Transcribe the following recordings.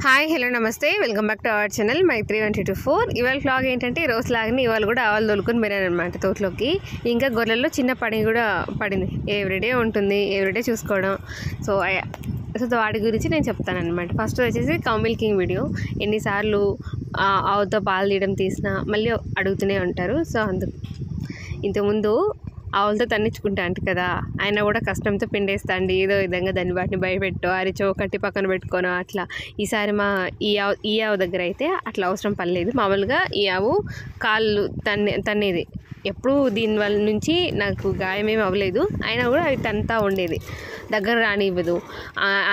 Hi hello నమస్తే welcome back to our channel Maitri 124. ఇవాళ vlog ఏంటంటే రోజు లాగానే ఇవాళ కూడా ఆవులు తోలుకొని పోయాను అనమాట తోటలోకి. ఇంకా గొర్రెల్లో చిన్న పని కూడా పడింది, ఎవ్రీడే ఉంటుంది, ఎవ్రీడే చూసుకోవడం. సో వాటి గురించి నేను చెప్తాను అనమాట. ఫస్ట్ వచ్చేసి కౌ మిల్కింగ్ వీడియో. ఎన్నిసార్లు ఆవుతో పాలు తీయడం తీసినా మళ్ళీ అడుగుతూనే ఉంటారు. సో అందుకు ఇంతకుముందు ఆవులతో తన్నించుకుంటా అంట కదా, ఆయన కూడా కష్టంతో పిండేస్తా అండి, ఏదో విధంగా దాన్ని వాటిని భయపెట్టో అరిచో కట్టి పక్కన పెట్టుకోనో అట్లా. ఈసారి మా ఈ ఆవు దగ్గర అయితే అట్లా అవసరం పడలేదు. మామూలుగా ఈ ఆవు కాళ్ళు తన్నేది. ఎప్పుడు దీనివల్ల నుంచి నాకు గాయమేమి అవ్వలేదు, అయినా కూడా అది తంతా ఉండేది, దగ్గర రానివ్వదు.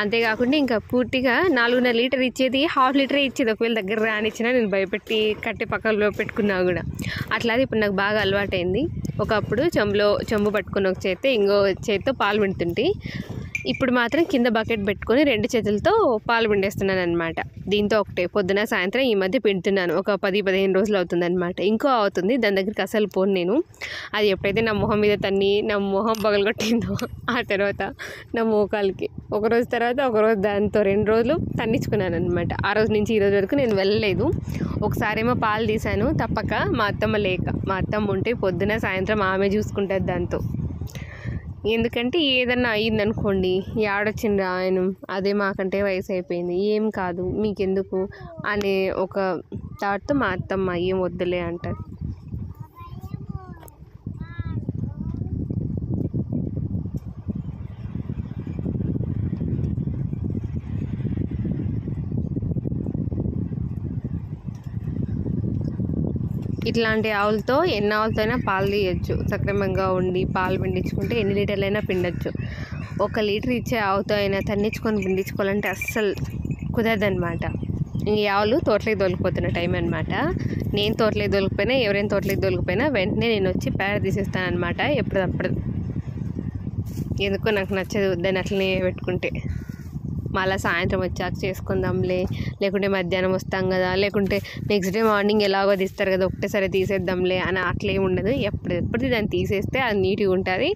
అంతేకాకుండా ఇంకా పూర్తిగా 4.5 లీటర్ ఇచ్చేది 1/2 లీటరే ఇచ్చేది. ఒకవేళ దగ్గర రానిచ్చినా నేను భయపెట్టి కట్టి పక్కలో పెట్టుకున్నా కూడా. అట్లాది ఇప్పుడు నాకు బాగా అలవాటైంది. ఒకప్పుడు చెంబు పట్టుకుని ఒక చేత్తో ఇంకో చేత్తో పాలు పిండుతుంటే, ఇప్పుడు మాత్రం కింద బకెట్ పెట్టుకొని 2 చేతులతో పాలు పిండేస్తున్నాను అనమాట. దీంతో ఒకటే పొద్దున సాయంత్రం ఈ మధ్య పిండుతున్నాను. ఒక 10-15 రోజులు అవుతుంది అనమాట. ఇంకో అవుతుంది, దాని దగ్గరికి అసలు పోను నేను. అది ఎప్పుడైతే నా మొహం మీద తన్ని నా మొహం పగలగొట్టిందో ఆ తర్వాత నా మోకాలకి ఒకరోజు తర్వాత ఒకరోజు దాంతో 2 రోజులు తన్నించుకున్నాను అనమాట. ఆ రోజు నుంచి ఈ రోజు వరకు నేను వెళ్ళలేదు. ఒకసారేమో పాలు తీశాను తప్పక, మా అత్తమ్మ లేక. మా అత్తమ్మ ఉంటే పొద్దున సాయంత్రం ఆమె చూసుకుంటుంది దాంతో. ఎందుకంటే ఏదన్నా అయ్యిందనుకోండి, ఆడొచ్చిండ్రు ఆయన, అదే మాకంటే వయసు అయిపోయింది, ఏం కాదు మీకెందుకు అనే ఒక థాట్తో మా అత్తమ్మ ఏం వద్దులే అంటారు. ఇట్లాంటి ఆవులతో ఎన్ని ఆవులతో అయినా పాలు తీయచ్చు. సక్రమంగా ఉండి పాలు పిండించుకుంటే ఎన్ని లీటర్లైనా పిండచ్చు. 1 లీటర్ ఇచ్చే ఆవుతో అయినా తన్నించుకొని పిండించుకోవాలంటే అస్సలు కుదరదనమాట. ఈ ఆవులు తోటలోకి దొరికిపోతున్న టైం అనమాట. నేను తోటలోకి దొరికిపోయినా, ఎవరైనా తోటలోకి దొరికిపోయినా వెంటనే నేను వచ్చి పేడ తీసేస్తాను అనమాట. ఎప్పుడప్పుడు ఎందుకో నాకు నచ్చదు దాన్ని అట్లనే పెట్టుకుంటే. మళ్ళీ సాయంత్రం వచ్చాక చేసుకుందాంలే, లేకుంటే మధ్యాహ్నం వస్తాం కదా, లేకుంటే నెక్స్ట్ డే మార్నింగ్ ఎలాగో తీస్తారు కదా, ఒకటేసారి తీసేద్దాంలే అని అట్లేం ఉండదు. ఎప్పటికప్పుడు దాన్ని తీసేస్తే అది నీట్గా ఉంటుంది.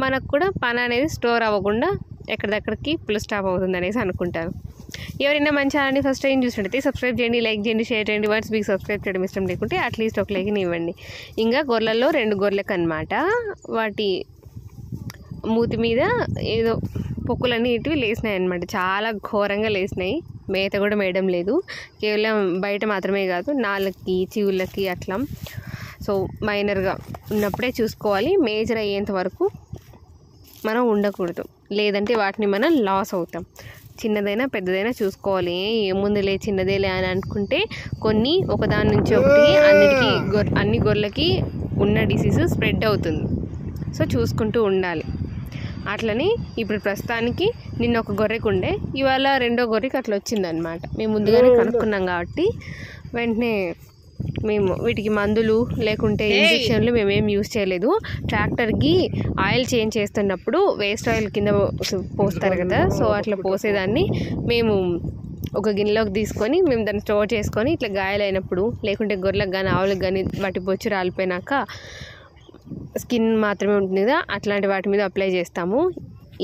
మనకు కూడా పని అనేది స్టోర్ అవ్వకుండా ఎక్కడిదక్కడికి ఫుల్ స్టాప్ అవుతుంది అనేసి అనుకుంటాను. ఎవరైనా మంచి ఛానల్ని ఫస్ట్ టైం చూసినట్టయితే సబ్స్క్రైబ్ చేయండి, లైక్ చేయండి, షేర్ చేయండి. వన్స్ మీకు సబ్స్క్రైబ్ చేయడం ఇష్టం లేకుంటే అట్లీస్ట్ ఒక లైక్ని ఇవ్వండి. ఇంకా గొర్రెల్లో 2 గొర్రెలకు అనమాట, వాటి మూతి మీద ఏదో పొక్కులన్నీ ఇటువి లేసినాయి అనమాట. చాలా ఘోరంగా లేసినాయి. మేత కూడా మేయడం లేదు, కేవలం బయట మాత్రమే కాదు నాలుగుకి చెవులకి అట్లా. సో మైనర్గా ఉన్నప్పుడే చూసుకోవాలి, మేజర్ అయ్యేంత వరకు మనం ఉండకూడదు, లేదంటే వాటిని మనం లాస్ అవుతాం. చిన్నదైనా పెద్దదైనా చూసుకోవాలి. ఏముందిలే చిన్నదేలే అని అనుకుంటే కొన్ని ఒకదాని నుంచి ఒకటి అన్ని గొర్రెలకి ఉన్న డిసీజ్ స్ప్రెడ్ అవుతుంది. సో చూసుకుంటూ ఉండాలి. అట్లని ఇప్పుడు ప్రస్తుతానికి నిన్న ఒక గొర్రెకు ఉండే, ఇవాళ 2వ గొర్రెకి అట్లా వచ్చిందనమాట. మేము ముందుగానే కనుక్కున్నాం కాబట్టి వెంటనే మేము వీటికి మందులు లేకుంటే ఇంజెక్షన్లు మేమేం యూజ్ చేయలేదు. ట్రాక్టర్కి ఆయిల్ చేంజ్ చేస్తున్నప్పుడు వేస్ట్ ఆయిల్ కింద పోస్తారు కదా, సో అట్లా పోసేదాన్ని మేము ఒక గిన్నెలోకి తీసుకొని మేము దాన్ని స్టోర్ చేసుకొని, ఇట్లా గాయాలైనప్పుడు లేకుంటే గొర్రెలకు కానీ ఆవులకు కానీ వాటి బొచ్చు రాలిపోయినాక స్కిన్ మాత్రమే ఉంటుంది కదా, అట్లాంటి వాటి మీద అప్లై చేస్తాము.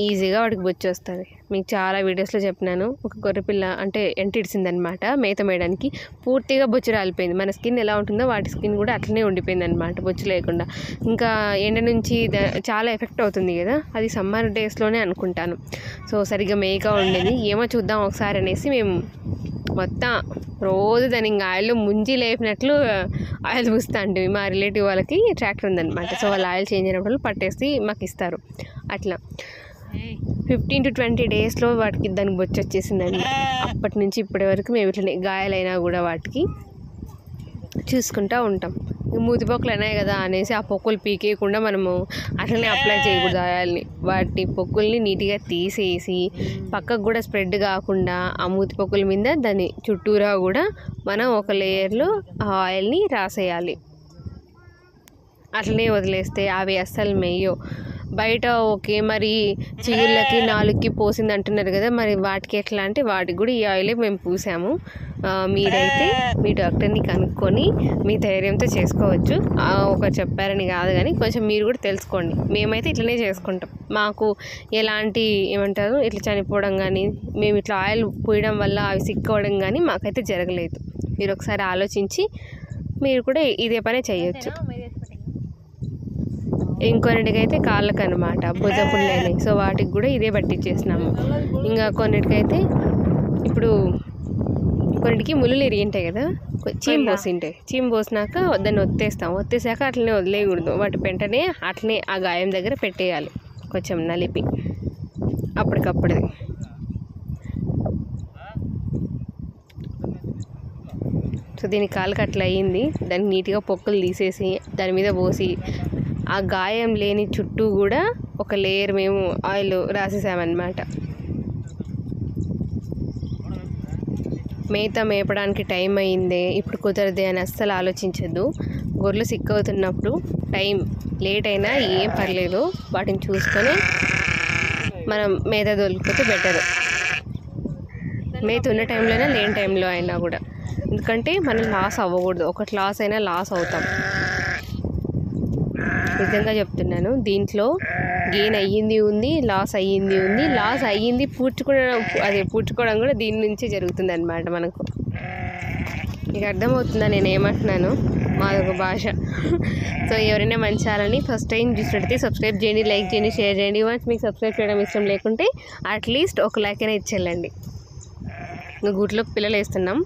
ఈజీగా వాటికి బొచ్చు వస్తుంది. మీకు చాలా వీడియోస్లో చెప్పినాను. ఒక గొర్రెపిల్ల అంటే ఎంటిడిసిందనమాట మేత మేయడానికి, పూర్తిగా బొచ్చు రాలిపోయింది. మన స్కిన్ ఎలా ఉంటుందో వాటి స్కిన్ కూడా అట్లనే ఉండిపోయింది అనమాట, బొచ్చు లేకుండా. ఇంకా ఎండ నుంచి చాలా ఎఫెక్ట్ అవుతుంది కదా, అది సమ్మర్ డేస్లోనే అనుకుంటాను. సో సరిగ్గా మేక ఉండేది, ఏమో చూద్దాం ఒకసారి అనేసి మేము మొత్తం రోజు దాన్ని ఇంకా ఆయిల్లో ముంచి లేపినట్లు ఆయిల్ పూస్తా అంటే, మా రిలేటివ్ వాళ్ళకి ట్రాక్టర్ ఉందన్నమాట. సో వాళ్ళు ఆయిల్ చేంజ్ అయినప్పుడు పట్టేసి మాకు ఇస్తారు. అట్లా 15 to 20 డేస్లో వాటికి దానికి బొచ్చు వచ్చేసిందండి. అప్పటి నుంచి ఇప్పటి వరకు మేము ఇట్లనే గాయాలైనా కూడా వాటికి చూసుకుంటూ ఉంటాం. మూతి పొక్కులు అయినాయి కదా అనేసి ఆ పొక్కులు పీకేయకుండా మనము అట్లనే అప్లై చేయకూడదు ఆయిల్ని. వాటి పొక్కుల్ని నీట్గా తీసేసి పక్కకు కూడా స్ప్రెడ్ కాకుండా ఆ మూతి పొక్కుల మీద దాని చుట్టూరా కూడా మనం ఒక లేయర్లో ఆ ఆయిల్ని రాసేయాలి. అట్లనే వదిలేస్తే అవి అస్సలు మేయో. బయట ఓకే, మరి చిగుళ్ళకి 4కి పోసింది అంటున్నారు కదా, మరి వాటికి ఎట్లా అంటే వాటికి కూడా ఈ ఆయిలే మేము పూసాము. మీరైతే మీ డాక్టర్ని కనుక్కొని మీ ధైర్యంతో చేసుకోవచ్చు. ఒక చెప్పారని కాదు కానీ కొంచెం మీరు కూడా తెలుసుకోండి. మేమైతే ఇట్లనే చేసుకుంటాం. మాకు ఎలాంటి ఏమంటారు ఇట్లా చనిపోవడం కానీ, మేము ఇట్లా ఆయిల్ పూయడం వల్ల అవి సిక్ అవ్వడం కానీ మాకైతే జరగలేదు. మీరు ఒకసారి ఆలోచించి మీరు కూడా ఇదే పనే చేయొచ్చు. ఇంకొన్నిటికైతే కాళ్ళకు అనమాట భుజపుళ్ళైనాయి, సో వాటికి కూడా ఇదే పట్టించేసినాము. ఇంకా కొన్నిటికైతే ఇప్పుడు కొన్నిటికి ముళ్ళు ఇరిగింటాయి కదా, చీమ్ పోసినాక దాన్ని ఒత్తేసాక అట్లనే వదిలేయకూడదు. వాటి వెంటనే అట్లనే ఆ గాయం దగ్గర పెట్టేయాలి, కొంచెం నలిపి అప్పటికప్పుడు. సో దీని కాలుకి అట్లా అయ్యింది. దాన్ని నీట్గా పొక్కులు తీసేసి దాని మీద పోసి ఆ గాయం లేని చుట్టూ కూడా ఒక లేయర్ మేము ఆయిల్ రాసేసామన్నమాట. మేత మేపడానికి టైం అయిందే, ఇప్పుడు కుదరదే అని అస్సలు ఆలోచించద్దు. గొర్రెలు సిక్ అవుతున్నప్పుడు టైం లేట్ అయినా ఏం పర్లేదు, వాటిని చూసుకొని మనం మేత దొరికిపోతే బెటర్. మేత ఉన్న టైంలో అయినా లేని టైంలో అయినా కూడా, ఎందుకంటే మనం లాస్ అవ్వకూడదు. ఒకటి లాస్ అయినా లాస్ అవుతాం. నిజంగా చెప్తున్నాను, దీంట్లో గెయిన్ అయ్యింది ఉంది, లాస్ అయ్యింది ఉంది. లాస్ అయ్యింది పూడ్చుకోవడం కూడా దీని నుంచే జరుగుతుంది అన్నమాట మనకు. మీకు అర్థమవుతుందా నేను ఏమంటున్నాను? మాదొక భాష. సో ఎవరైనా మన ఛానల్ని ఫస్ట్ టైం చూసినట్టయితే సబ్స్క్రైబ్ చేయండి, లైక్ చేయండి, షేర్ చేయండి. వన్స్ మీకు సబ్స్క్రైబ్ చేయడం ఇష్టం లేకుంటే అట్లీస్ట్ ఒక లైక్ అయినా ఇచ్చేళ్ళండి. ఇంకా గూట్లోకి పిల్లలు వేస్తున్నాం.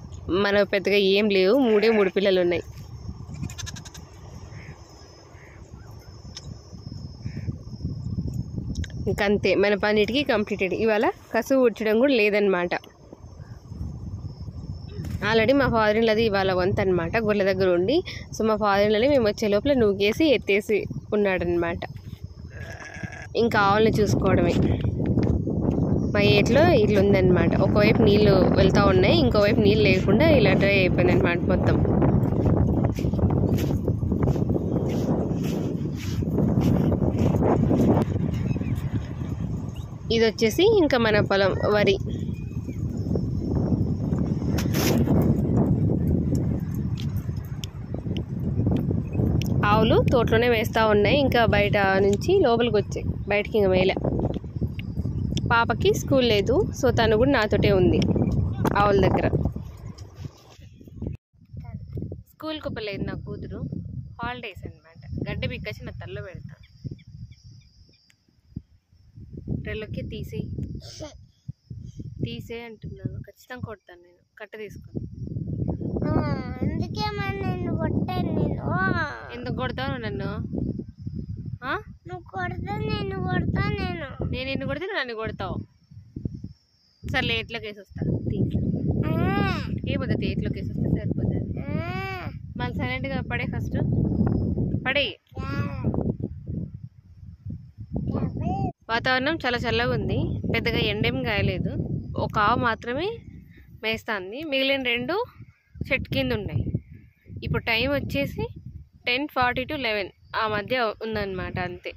మన పెద్దగా ఏం లేవు, 3 పిల్లలు ఉన్నాయి. ఇంకంతే, మన పన్నిటికి కంప్లీటెడ్. ఇవాళ కసువు ఉడ్చడం కూడా లేదనమాట. ఆల్రెడీ మా ఫాదర్ ఇన్లది ఇవాళ వంత అనమాట, గొర్రెల దగ్గర ఉండి. సో మా ఫాదర్ ఇన్లని మేము వచ్చే లోపల నూకేసి ఎత్తేసి ఉన్నాడనమాట. ఇంకా ఆవుల్ని చూసుకోవడమే. మా ఏట్లో ఇట్లా ఉందన్నమాట. ఒకవైపు నీళ్ళు వెళ్తూ ఉన్నాయి, ఇంకోవైపు నీళ్ళు లేకుండా ఇలా డ్రై అయిపోయింది అనమాట మొత్తం. ఇది వచ్చేసి ఇంకా మన పొలం వరి. ఆవులు తోటలోనే వేస్తూ ఉన్నాయి, ఇంకా బయట నుంచి లోపలికి వచ్చాయి, బయటికి ఇంకా మేలే. పాపకి స్కూల్ లేదు, సో తను కూడా నాతోటే ఉంది ఆవుల దగ్గర. స్కూల్కి ఒప్పలేదు నా కూతురు, హాలిడేస్ అనమాట. గడ్డ బిక్కచ్చి నా తల్లో పెడతా. రెల్లకి తీసే అంటున్నాను, ఖచ్చితంగా కొడతాను నేను. కట్ట తీసుకొని ఎందుకు కొడతావు నన్ను? నేను నిన్ను కొడితే నన్ను కొడతావు. సరే ఎట్లోకి వేసి వస్తా, ఏమవుతుంది ఎట్లోకి వేసి వస్తే సరిపోతుంది. మళ్ళీ సైలెంట్గా పడే, ఫస్ట్ పడే. వాతావరణం చాలా చల్లగా ఉంది, పెద్దగా ఎండేం కాయలేదు. ఒక ఆవు మాత్రమే మేస్తుంది, మిగిలిన 2 చెట్టు కింద ఉన్నాయి. ఇప్పుడు టైం వచ్చేసి 10:40 to 11 ఆ మధ్య ఉందన్నమాట, అంతే.